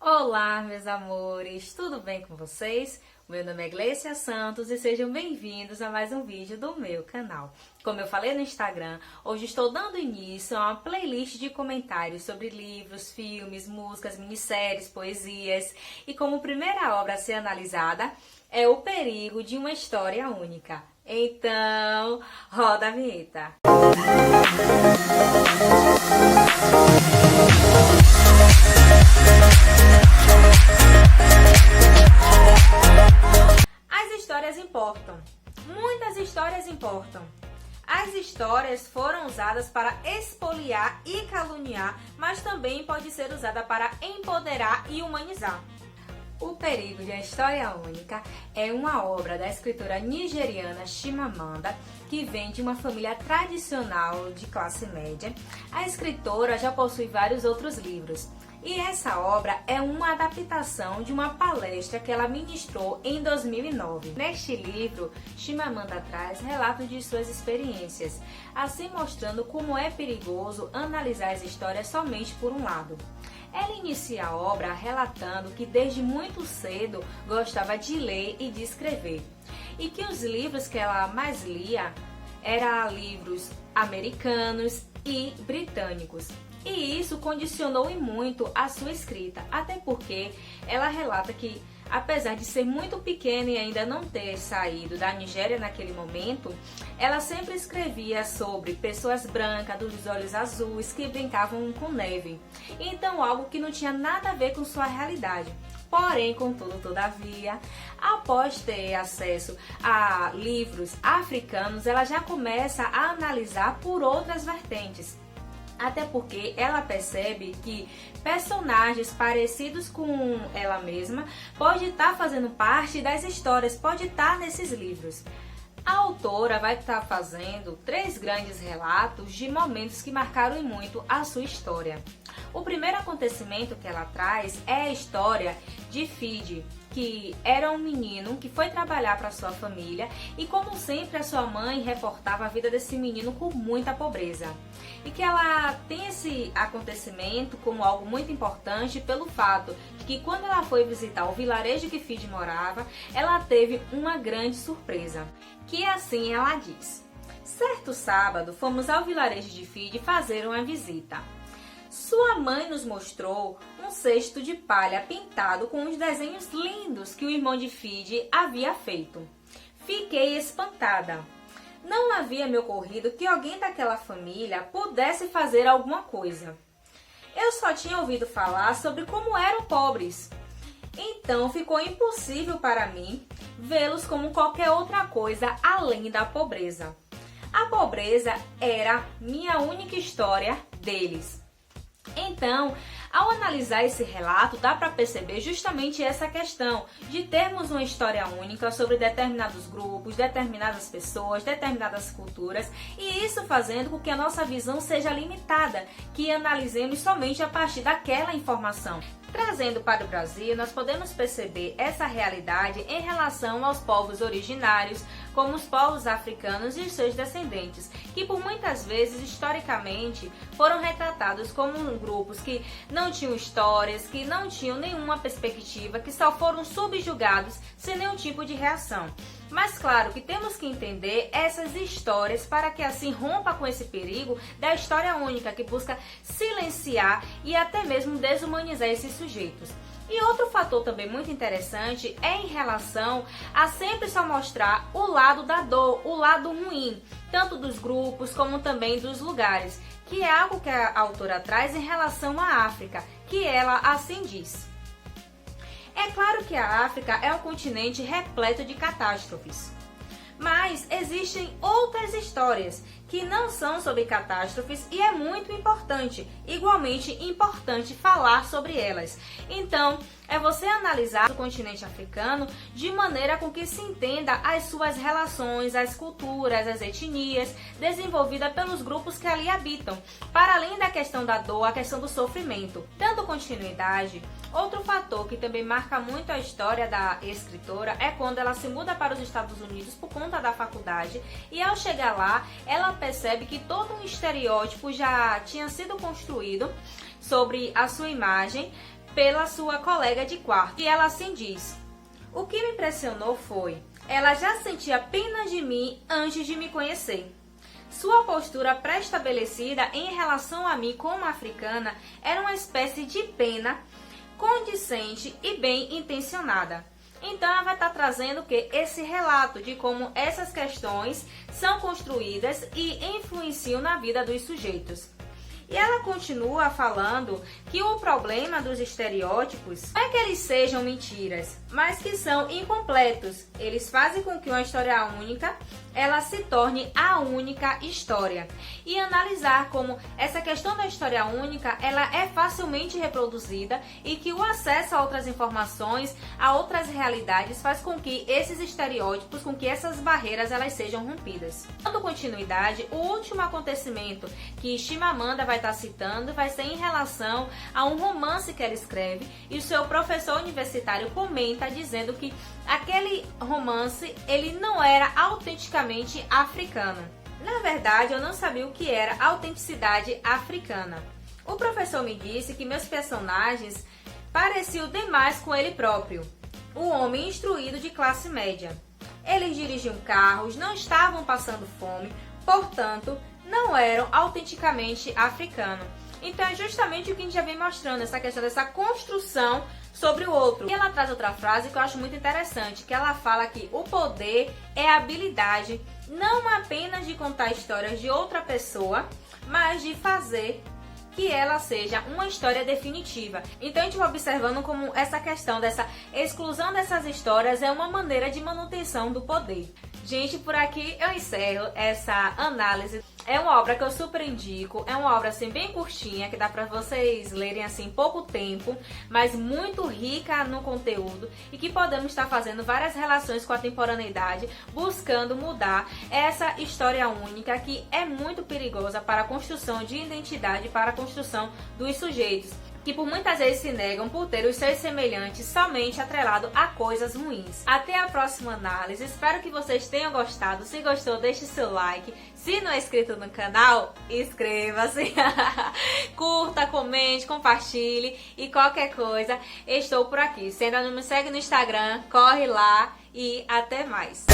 Olá, meus amores, tudo bem com vocês? Meu nome é Gleicia Santos e sejam bem-vindos a mais um vídeo do meu canal. Como eu falei no Instagram, hoje estou dando início a uma playlist de comentários sobre livros, filmes, músicas, minisséries, poesias. E como primeira obra a ser analisada é O Perigo de uma História Única. Então, roda a vinheta! As histórias importam. Muitas histórias importam. As histórias foram usadas para expoliar e caluniar, mas também pode ser usada para empoderar e humanizar. O Perigo de uma História Única é uma obra da escritora nigeriana Chimamanda, que vem de uma família tradicional de classe média. A escritora já possui vários outros livros. E essa obra é uma adaptação de uma palestra que ela ministrou em 2009. Neste livro, Chimamanda traz relatos de suas experiências, assim mostrando como é perigoso analisar as histórias somente por um lado. Ela inicia a obra relatando que desde muito cedo gostava de ler e de escrever, e que os livros que ela mais lia eram livros americanos e britânicos. E isso condicionou e muito a sua escrita, até porque ela relata que, apesar de ser muito pequena e ainda não ter saído da Nigéria naquele momento, ela sempre escrevia sobre pessoas brancas, dos olhos azuis, que brincavam com neve. Então, algo que não tinha nada a ver com sua realidade. Porém, contudo, todavia, após ter acesso a livros africanos, ela já começa a analisar por outras vertentes. Até porque ela percebe que personagens parecidos com ela mesma pode estar fazendo parte das histórias, pode estar nesses livros. A autora vai estar fazendo 3 grandes relatos de momentos que marcaram muito a sua história. O primeiro acontecimento que ela traz é a história de Fidi, que era um menino que foi trabalhar para sua família e, como sempre, a sua mãe reportava a vida desse menino com muita pobreza. E que ela tem esse acontecimento como algo muito importante pelo fato de que, quando ela foi visitar o vilarejo que Fidi morava, ela teve uma grande surpresa, que assim ela diz: certo sábado fomos ao vilarejo de Fidi fazer uma visita. Sua mãe nos mostrou um cesto de palha pintado com uns desenhos lindos que o irmão de Fidi havia feito. Fiquei espantada. Não havia me ocorrido que alguém daquela família pudesse fazer alguma coisa. Eu só tinha ouvido falar sobre como eram pobres. Então ficou impossível para mim vê-los como qualquer outra coisa além da pobreza. A pobreza era minha única história deles. Então, ao analisar esse relato, dá para perceber justamente essa questão de termos uma história única sobre determinados grupos, determinadas pessoas, determinadas culturas, e isso fazendo com que a nossa visão seja limitada, que analisemos somente a partir daquela informação. Trazendo para o Brasil, nós podemos perceber essa realidade em relação aos povos originários, como os povos africanos e seus descendentes, que por muitas vezes, historicamente, foram retratados como grupos que não tinham histórias, que não tinham nenhuma perspectiva, que só foram subjugados sem nenhum tipo de reação. Mas claro que temos que entender essas histórias para que assim rompa com esse perigo da história única que busca silenciar e até mesmo desumanizar esses sujeitos. E outro fator também muito interessante é em relação a sempre só mostrar o lado da dor, o lado ruim, tanto dos grupos como também dos lugares, que é algo que a autora traz em relação à África, que ela assim diz: é claro que a África é um continente repleto de catástrofes, mas existem outras histórias que não são sobre catástrofes e é muito importante, igualmente importante falar sobre elas. Então, é você analisar o continente africano de maneira com que se entenda as suas relações, as culturas, as etnias desenvolvidas pelos grupos que ali habitam, para além da questão da dor, a questão do sofrimento. Dando continuidade, outro fator que também marca muito a história da escritora é quando ela se muda para os Estados Unidos por conta da faculdade e, ao chegar lá, ela percebe que todo um estereótipo já tinha sido construído sobre a sua imagem pela sua colega de quarto. E ela assim diz: o que me impressionou foi, ela já sentia pena de mim antes de me conhecer. Sua postura pré-estabelecida em relação a mim como africana era uma espécie de pena condizente e bem intencionada. Então ela vai estar trazendo que esse relato de como essas questões são construídas e influenciam na vida dos sujeitos. E ela continua falando que o problema dos estereótipos não é que eles sejam mentiras, mas que são incompletos. Eles fazem com que uma história única ela se torne a única história. E analisar como essa questão da história única ela é facilmente reproduzida e que o acesso a outras informações, a outras realidades faz com que esses estereótipos, com que essas barreiras elas sejam rompidas. Dando continuidade, o último acontecimento que Chimamanda vai estar citando vai ser em relação a um romance que ela escreve e o seu professor universitário comenta dizendo que aquele romance ele não era autenticamente africano. Na verdade, eu não sabia o que era autenticidade africana. O professor me disse que meus personagens pareciam demais com ele próprio, o homem instruído de classe média. Eles dirigiam carros, não estavam passando fome, portanto, não eram autenticamente africanos. Então é justamente o que a gente já vem mostrando, essa questão dessa construção sobre o outro. E ela traz outra frase que eu acho muito interessante, que ela fala que o poder é a habilidade não apenas de contar histórias de outra pessoa, mas de fazer que ela seja uma história definitiva. Então a gente vai observando como essa questão dessa exclusão dessas histórias é uma maneira de manutenção do poder. Gente, por aqui eu encerro essa análise. É uma obra que eu super indico, é uma obra assim bem curtinha, que dá pra vocês lerem assim em pouco tempo, mas muito rica no conteúdo e que podemos estar fazendo várias relações com a temporaneidade, buscando mudar essa história única que é muito perigosa para a construção de identidade, para a construção dos sujeitos, que por muitas vezes se negam por ter os seus semelhantes somente atrelado a coisas ruins. Até a próxima análise, espero que vocês tenham gostado. Se gostou, deixe seu like. Se não é inscrito no canal, inscreva-se. Curta, comente, compartilhe e qualquer coisa, estou por aqui. Se ainda não me segue no Instagram, corre lá e até mais.